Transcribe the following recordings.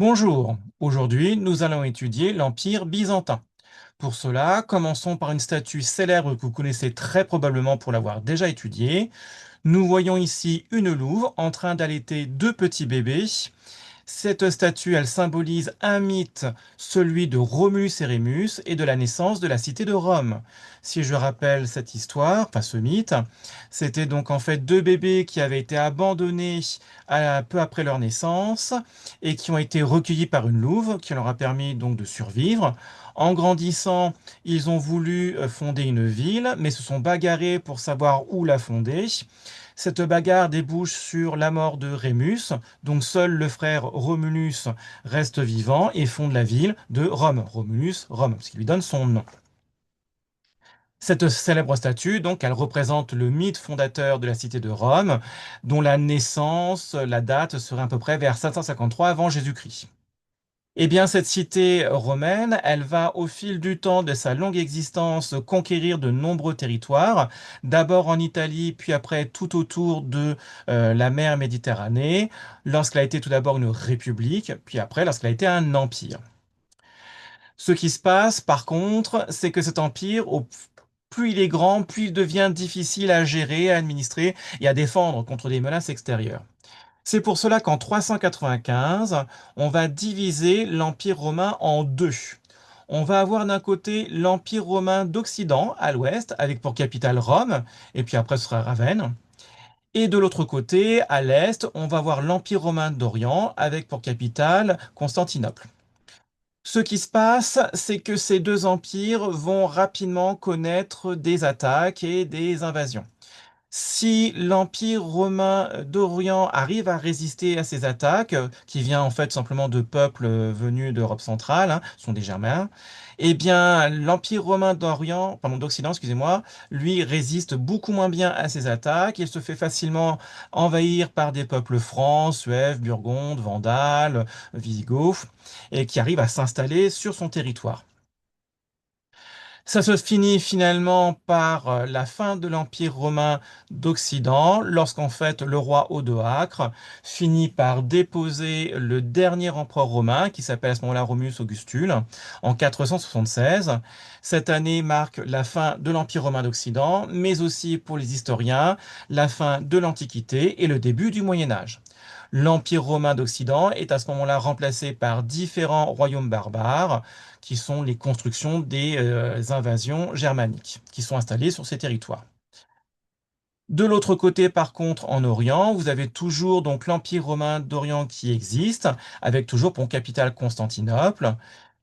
Bonjour, aujourd'hui nous allons étudier l'Empire byzantin. Pour cela, commençons par une statue célèbre que vous connaissez très probablement pour l'avoir déjà étudiée. Nous voyons ici une louve en train d'allaiter deux petits bébés. Cette statue, elle symbolise un mythe, celui de Romulus et Rémus et de la naissance de la cité de Rome. Si je rappelle cette histoire, enfin ce mythe, c'était donc en fait deux bébés qui avaient été abandonnés peu après leur naissance et qui ont été recueillis par une louve qui leur a permis donc de survivre. En grandissant, ils ont voulu fonder une ville, mais se sont bagarrés pour savoir où la fonder. Cette bagarre débouche sur la mort de Rémus, donc seul le frère Romulus reste vivant et fonde la ville de Rome. Romulus, Rome, ce qui lui donne son nom. Cette célèbre statue, donc, elle représente le mythe fondateur de la cité de Rome, dont la naissance, la date serait à peu près vers 553 avant Jésus-Christ. Eh bien, cette cité romaine, elle va au fil du temps de sa longue existence conquérir de nombreux territoires, d'abord en Italie, puis après tout autour de la mer Méditerranée, lorsqu'elle a été tout d'abord une république, puis après lorsqu'elle a été un empire. Ce qui se passe, par contre, c'est que cet empire, plus il est grand, plus il devient difficile à gérer, à administrer et à défendre contre des menaces extérieures. C'est pour cela qu'en 395, on va diviser l'Empire romain en deux. On va avoir d'un côté l'Empire romain d'Occident, à l'ouest, avec pour capitale Rome, et puis après ce sera Ravenne. Et de l'autre côté, à l'est, on va avoir l'Empire romain d'Orient, avec pour capitale Constantinople. Ce qui se passe, c'est que ces deux empires vont rapidement connaître des attaques et des invasions. Si l'Empire romain d'Orient arrive à résister à ces attaques, qui vient en fait simplement de peuples venus d'Europe centrale, hein, ce sont des Germains, eh bien l'Empire romain d'Orient, pardon, d'Occident, excusez-moi, lui résiste beaucoup moins bien à ces attaques. Il se fait facilement envahir par des peuples francs, suèves, burgondes, vandales, wisigoths, et qui arrivent à s'installer sur son territoire. Ça se finit finalement par la fin de l'Empire romain d'Occident, lorsqu'en fait le roi Odoacre finit par déposer le dernier empereur romain, qui s'appelle à ce moment-là Romus Augustule, en 476. Cette année marque la fin de l'Empire romain d'Occident, mais aussi pour les historiens, la fin de l'Antiquité et le début du Moyen Âge. L'Empire romain d'Occident est à ce moment-là remplacé par différents royaumes barbares, qui sont les constructions des invasions germaniques, qui sont installées sur ces territoires. De l'autre côté, par contre, en Orient, vous avez toujours donc l'Empire romain d'Orient qui existe, avec toujours pour capitale Constantinople.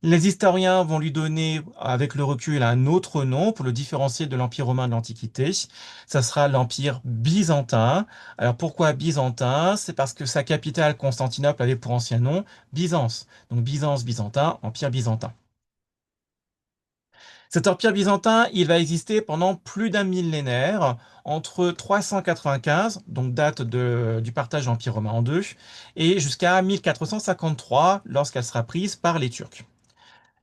Les historiens vont lui donner, avec le recul, un autre nom pour le différencier de l'Empire romain de l'Antiquité. Ça sera l'Empire byzantin. Alors pourquoi byzantin? C'est parce que sa capitale Constantinople avait pour ancien nom Byzance. Donc Byzance byzantin, Empire byzantin. Cet empire byzantin, il va exister pendant plus d'un millénaire, entre 395, donc date du partage de l'Empire romain en deux, et jusqu'à 1453, lorsqu'elle sera prise par les Turcs.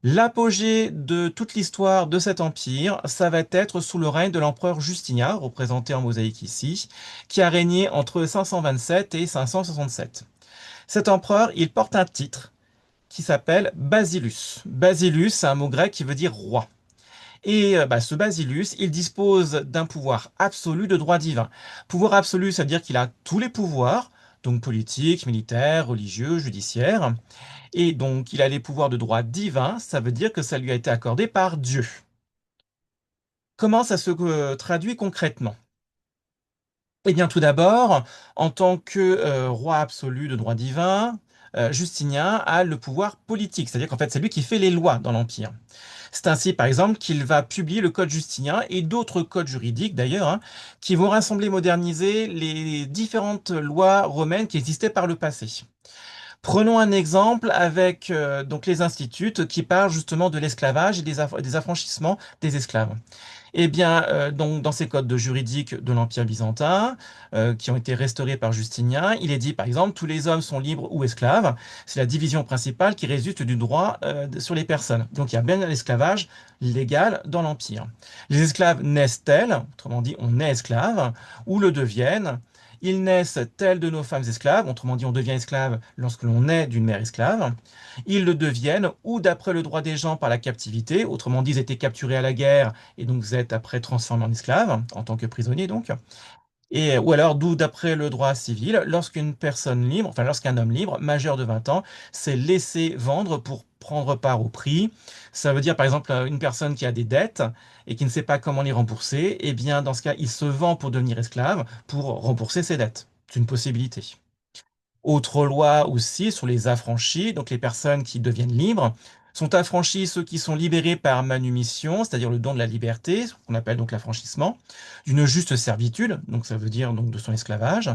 L'apogée de toute l'histoire de cet empire, ça va être sous le règne de l'empereur Justinien, représenté en mosaïque ici, qui a régné entre 527 et 567. Cet empereur, il porte un titre qui s'appelle Basilus. Basilus, c'est un mot grec qui veut dire roi. Et ce Basilus, il dispose d'un pouvoir absolu de droit divin. Pouvoir absolu, ça veut dire qu'il a tous les pouvoirs, donc politique, militaire, religieux, judiciaire. Et donc, il a les pouvoirs de droit divin, ça veut dire que ça lui a été accordé par Dieu. Comment ça se traduit concrètement? Eh bien, tout d'abord, en tant que roi absolu de droit divin, Justinien a le pouvoir politique, c'est-à-dire qu'en fait, c'est lui qui fait les lois dans l'Empire. C'est ainsi, par exemple, qu'il va publier le Code justinien et d'autres codes juridiques, d'ailleurs, hein, qui vont rassembler, moderniser les différentes lois romaines qui existaient par le passé. Prenons un exemple avec donc les instituts qui parlent justement de l'esclavage et des affranchissements des esclaves. Eh bien, donc, dans ces codes juridiques de l'Empire byzantin, qui ont été restaurés par Justinien, il est dit, par exemple, tous les hommes sont libres ou esclaves. C'est la division principale qui résulte du droit sur les personnes. Donc, il y a bien l'esclavage légal dans l'Empire. Les esclaves naissent-elles, autrement dit, on est esclave, ou le deviennent. Ils naissent tels de nos femmes esclaves, autrement dit, on devient esclave lorsque l'on naît d'une mère esclave. Ils le deviennent ou d'après le droit des gens par la captivité, autrement dit, ils étaient capturés à la guerre et donc vous êtes après transformés en esclaves, en tant que prisonniers donc. Et, ou alors, d'où d'après le droit civil, lorsqu'une personne libre, enfin lorsqu'un homme libre, majeur de 20 ans, s'est laissé vendre pour prendre part au prix. Ça veut dire par exemple une personne qui a des dettes et qui ne sait pas comment les rembourser, eh bien dans ce cas, il se vend pour devenir esclave pour rembourser ses dettes. C'est une possibilité. Autre loi aussi sur les affranchis, donc les personnes qui deviennent libres, sont affranchis ceux qui sont libérés par manumission, c'est-à-dire le don de la liberté, ce qu'on appelle donc l'affranchissement, d'une juste servitude, donc ça veut dire donc de son esclavage.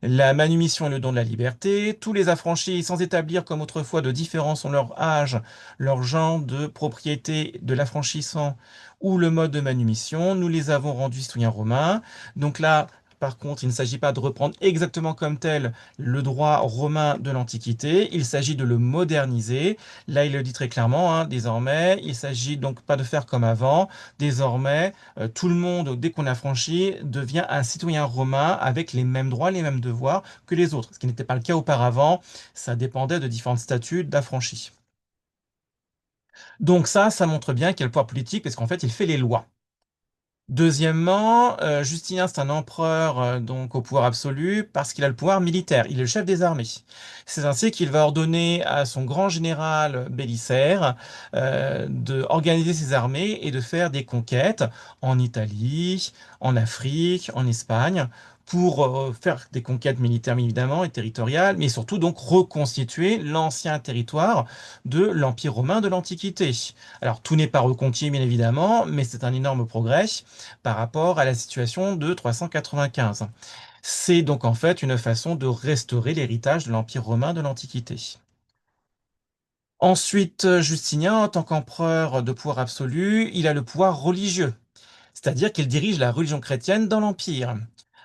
La manumission et le don de la liberté, tous les affranchis sans établir comme autrefois de différence en leur âge, leur genre de propriété de l'affranchissant ou le mode de manumission, nous les avons rendus citoyens romains. Donc là, par contre, il ne s'agit pas de reprendre exactement comme tel le droit romain de l'Antiquité, il s'agit de le moderniser. Là, il le dit très clairement, hein, désormais, il s'agit donc pas de faire comme avant. Désormais, tout le monde, dès qu'on a franchi, devient un citoyen romain avec les mêmes droits, les mêmes devoirs que les autres, ce qui n'était pas le cas auparavant. Ça dépendait de différents statuts d'affranchi. Donc ça montre bien qu'il y a le pouvoir politique parce qu'en fait, il fait les lois. Deuxièmement, Justinien, c'est un empereur donc au pouvoir absolu parce qu'il a le pouvoir militaire. Il est le chef des armées. C'est ainsi qu'il va ordonner à son grand général Bélisaire de organiser ses armées et de faire des conquêtes en Italie, en Afrique, en Espagne, pour faire des conquêtes militaires évidemment et territoriales, mais surtout donc reconstituer l'ancien territoire de l'Empire romain de l'Antiquité. Alors tout n'est pas reconquis bien évidemment, mais c'est un énorme progrès par rapport à la situation de 395. C'est donc en fait une façon de restaurer l'héritage de l'Empire romain de l'Antiquité. Ensuite, Justinien, en tant qu'empereur de pouvoir absolu, il a le pouvoir religieux, c'est-à-dire qu'il dirige la religion chrétienne dans l'Empire.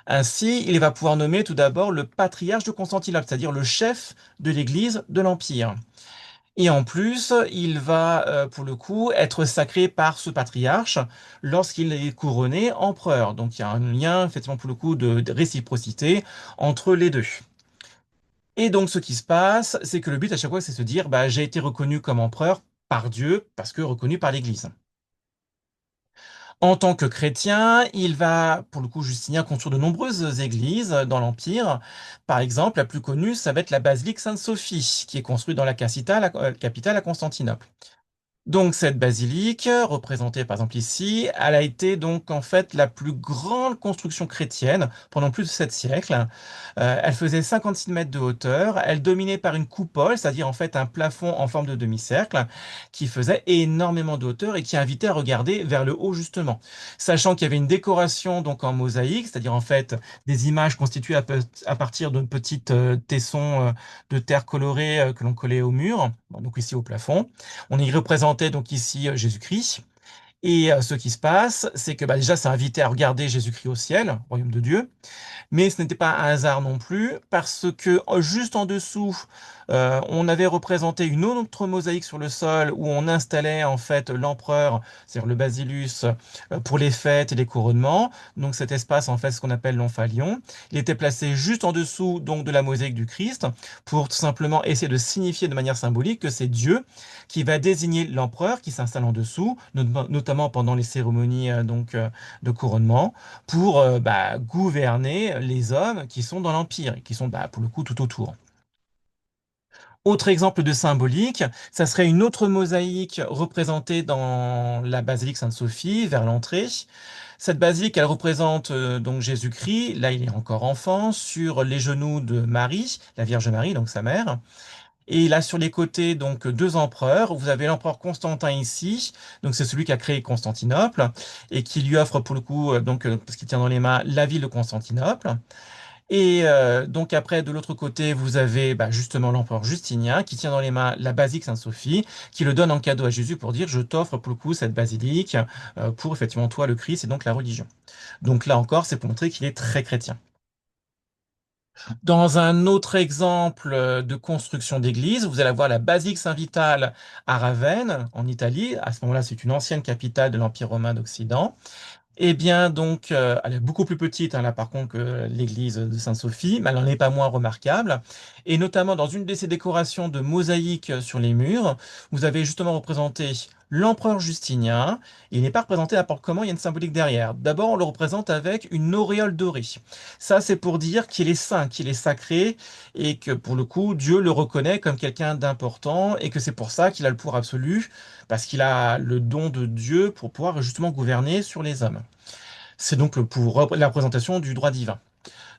Ainsi, il va pouvoir nommer tout d'abord le patriarche de Constantinople, c'est-à-dire le chef de l'Église de l'Empire. Et en plus, il va, pour le coup, être sacré par ce patriarche lorsqu'il est couronné empereur. Donc il y a un lien, effectivement, pour le coup, de réciprocité entre les deux. Et donc ce qui se passe, c'est que le but à chaque fois, c'est de se dire, bah, j'ai été reconnu comme empereur par Dieu, parce que reconnu par l'Église. En tant que chrétien, il va, pour le coup, Justinien, construire de nombreuses églises dans l'Empire. Par exemple, la plus connue, ça va être la basilique Sainte-Sophie, qui est construite dans la capitale à Constantinople. Donc cette basilique, représentée par exemple ici, elle a été donc en fait la plus grande construction chrétienne pendant plus de 7 siècles. Elle faisait 56 mètres de hauteur, elle dominait par une coupole, c'est-à-dire en fait un plafond en forme de demi-cercle, qui faisait énormément de hauteur et qui invitait à regarder vers le haut justement. Sachant qu'il y avait une décoration donc en mosaïque, c'est-à-dire en fait des images constituées à partir de petites tessons de terre colorée que l'on collait au mur, bon, donc ici au plafond. On y représentait donc ici Jésus-Christ. Et ce qui se passe, c'est que bah, déjà, ça invitait à regarder Jésus-Christ au ciel, royaume de Dieu. Mais ce n'était pas un hasard non plus, parce que juste en dessous, on avait représenté une autre mosaïque sur le sol où on installait en fait l'empereur, c'est-à-dire le basilus, pour les fêtes et les couronnements. Donc cet espace, en fait, ce qu'on appelle l'omphalion, il était placé juste en dessous donc de la mosaïque du Christ, pour tout simplement essayer de signifier de manière symbolique que c'est Dieu qui va désigner l'empereur qui s'installe en dessous, notamment pendant les cérémonies de couronnement pour bah, gouverner les hommes qui sont dans l'Empire et qui sont bah, pour le coup tout autour. Autre exemple de symbolique, ça serait une autre mosaïque représentée dans la basilique Sainte-Sophie vers l'entrée. Cette basilique, elle représente donc Jésus-Christ, là il est encore enfant, sur les genoux de Marie, la Vierge Marie, donc sa mère. Et là, sur les côtés, donc deux empereurs. Vous avez l'empereur Constantin ici, donc c'est celui qui a créé Constantinople et qui lui offre pour le coup, parce qu'il tient dans les mains la ville de Constantinople. Et donc après, de l'autre côté, vous avez bah, justement l'empereur Justinien qui tient dans les mains la basilique Sainte-Sophie, qui le donne en cadeau à Jésus pour dire, je t'offre pour le coup cette basilique pour effectivement toi le Christ et donc la religion. Donc là encore, c'est pour montrer qu'il est très chrétien. Dans un autre exemple de construction d'église, vous allez avoir la basilique Saint-Vital à Ravenne, en Italie. À ce moment-là, c'est une ancienne capitale de l'Empire romain d'Occident. Eh bien, donc, elle est beaucoup plus petite, hein, là, par contre, que l'église de Sainte-Sophie, mais elle n'en est pas moins remarquable. Et notamment, dans une de ses décorations de mosaïque sur les murs, vous avez justement représenté l'empereur Justinien. Il n'est pas représenté n'importe comment, il y a une symbolique derrière. D'abord, on le représente avec une auréole dorée. Ça, c'est pour dire qu'il est saint, qu'il est sacré, et que, pour le coup, Dieu le reconnaît comme quelqu'un d'important, et que c'est pour ça qu'il a le pouvoir absolu, parce qu'il a le don de Dieu pour pouvoir justement gouverner sur les hommes. C'est donc la représentation du droit divin.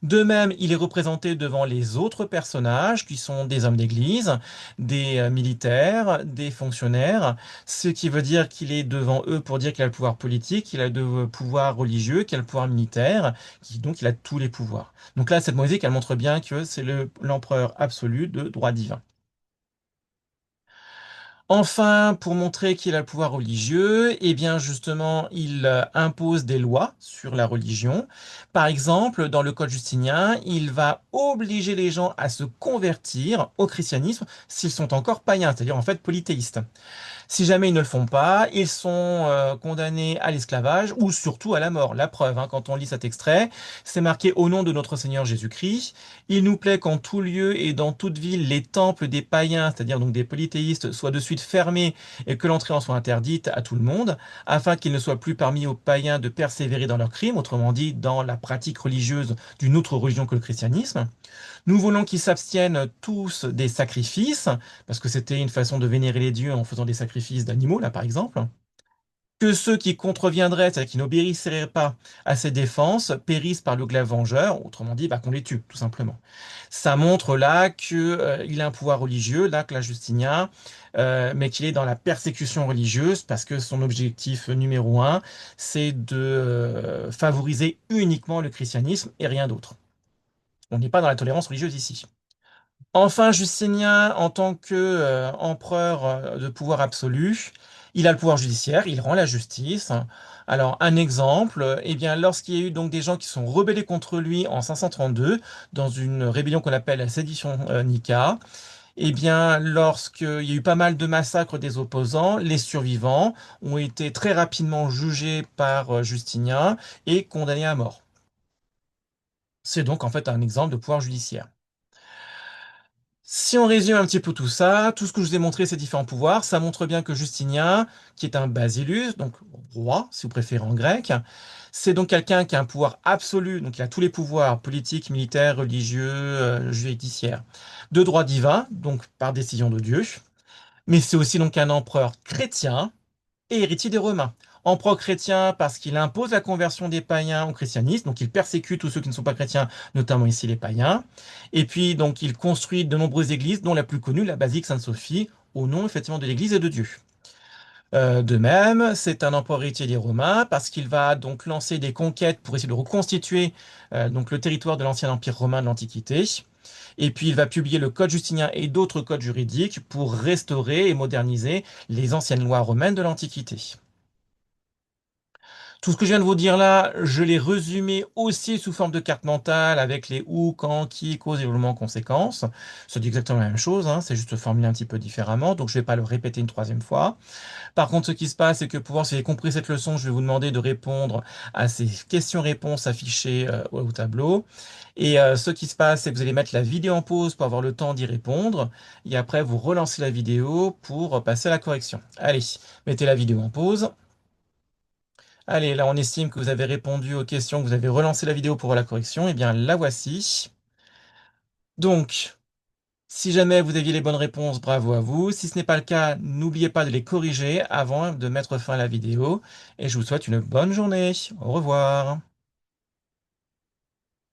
De même, il est représenté devant les autres personnages qui sont des hommes d'église, des militaires, des fonctionnaires, ce qui veut dire qu'il est devant eux pour dire qu'il a le pouvoir politique, qu'il a le pouvoir religieux, qu'il a le pouvoir militaire, donc il a tous les pouvoirs. Donc là, cette mosaïque, elle montre bien que c'est l'empereur absolu de droit divin. Enfin, pour montrer qu'il a le pouvoir religieux, eh bien justement, il impose des lois sur la religion. Par exemple, dans le Code justinien, il va obliger les gens à se convertir au christianisme s'ils sont encore païens, c'est-à-dire en fait polythéistes. Si jamais ils ne le font pas, ils sont condamnés à l'esclavage ou surtout à la mort. La preuve, hein, quand on lit cet extrait, c'est marqué au nom de notre Seigneur Jésus-Christ. Il nous plaît qu'en tout lieu et dans toute ville, les temples des païens, c'est-à-dire donc des polythéistes, soient de suite fermés et que l'entrée en soit interdite à tout le monde, afin qu'il ne soit plus permis aux païens de persévérer dans leurs crimes, autrement dit dans la pratique religieuse d'une autre religion que le christianisme. Nous voulons qu'ils s'abstiennent tous des sacrifices, parce que c'était une façon de vénérer les dieux en faisant des sacrifices d'animaux, là par exemple. Que ceux qui contreviendraient, c'est-à-dire qui n'obéisseraient pas à ces défenses, périssent par le glaive vengeur, autrement dit, bah, qu'on les tue, tout simplement. Ça montre là qu'il a un pouvoir religieux, là que la Justinien, mais qu'il est dans la persécution religieuse, parce que son objectif numéro un, c'est de favoriser uniquement le christianisme et rien d'autre. On n'est pas dans la tolérance religieuse ici. Enfin, Justinien, en tant que empereur de pouvoir absolu, il a le pouvoir judiciaire, il rend la justice. Alors, un exemple, eh bien, lorsqu'il y a eu donc des gens qui sont rebellés contre lui en 532, dans une rébellion qu'on appelle la sédition Nika, eh bien, lorsqu'il y a eu pas mal de massacres des opposants, les survivants ont été très rapidement jugés par Justinien et condamnés à mort. C'est donc en fait un exemple de pouvoir judiciaire. Si on résume un petit peu tout ça, tout ce que je vous ai montré, ces différents pouvoirs, ça montre bien que Justinien, qui est un basilus, donc roi, si vous préférez en grec, c'est donc quelqu'un qui a un pouvoir absolu, donc il a tous les pouvoirs politiques, militaires, religieux, judiciaires, de droit divin, donc par décision de Dieu, mais c'est aussi donc un empereur chrétien, et héritier des Romains. Empereur chrétien parce qu'il impose la conversion des païens au christianisme, donc il persécute tous ceux qui ne sont pas chrétiens, notamment ici les païens. Et puis donc il construit de nombreuses églises, dont la plus connue, la basilique Sainte-Sophie, au nom effectivement de l'Église et de Dieu. De même, c'est un empereur héritier des Romains parce qu'il va donc lancer des conquêtes pour essayer de reconstituer donc le territoire de l'ancien empire romain de l'Antiquité. Et puis il va publier le Code Justinien et d'autres codes juridiques pour restaurer et moderniser les anciennes lois romaines de l'Antiquité. Tout ce que je viens de vous dire là, je l'ai résumé aussi sous forme de carte mentale avec les où, quand, qui, cause, événement, conséquence. Ça dit exactement la même chose, hein, c'est juste formulé un petit peu différemment, donc je ne vais pas le répéter une troisième fois. Par contre, ce qui se passe, c'est que pour voir si vous avez compris cette leçon, je vais vous demander de répondre à ces questions-réponses affichées au tableau. Et ce qui se passe, c'est que vous allez mettre la vidéo en pause pour avoir le temps d'y répondre. Et après, vous relancez la vidéo pour passer à la correction. Allez, mettez la vidéo en pause. Allez, là, on estime que vous avez répondu aux questions, que vous avez relancé la vidéo pour la correction. Eh bien, la voici. Donc, si jamais vous aviez les bonnes réponses, bravo à vous. Si ce n'est pas le cas, n'oubliez pas de les corriger avant de mettre fin à la vidéo. Et je vous souhaite une bonne journée. Au revoir.